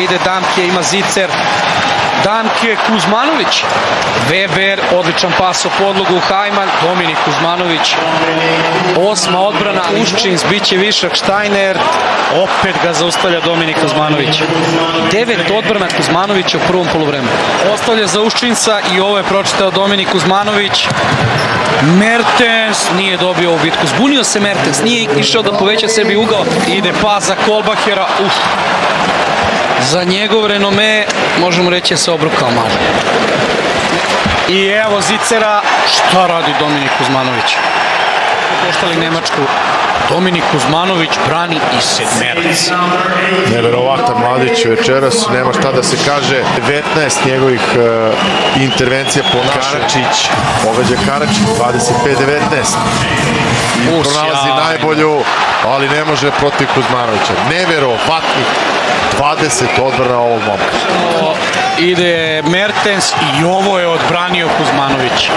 Ide Damke, ima Zicer. Damke, Kuzmanović. Weber, odličan pas o podlogu. Hajman, Dominik Kuzmanović. Osma odbrana. Uščins, bit će višak. Štajner. Opet ga zaustavlja Dominik Kuzmanović. 9 odbrana Kuzmanovića u prvom poluvremenu. Ostavlja za Uščinsa i ovo je pročitao Dominik Kuzmanović. Mertens nije dobio ovu bitku. Zbunio se Mertens. Nije išao da poveća sebi ugao. Ide pas za Kolbahera. Za njegov renome, možemo reći, se obrukao malo. I evo Zicera, šta radi Dominik Kuzmanović? Koštali Nemačku. Dominik Kuzmanović brani i sedmerac. Neverovatan mladić večeras, nema šta da se kaže. 19 njegovih intervencija po našoj. Karačić, pogađa Karačić, 25-19. I pronalazi najbolju, ali ne može protiv Kuzmanovića. Neverovatnih 20 odbrana ovog momka. Ide Mertens i ovo je odbranio Kuzmanović.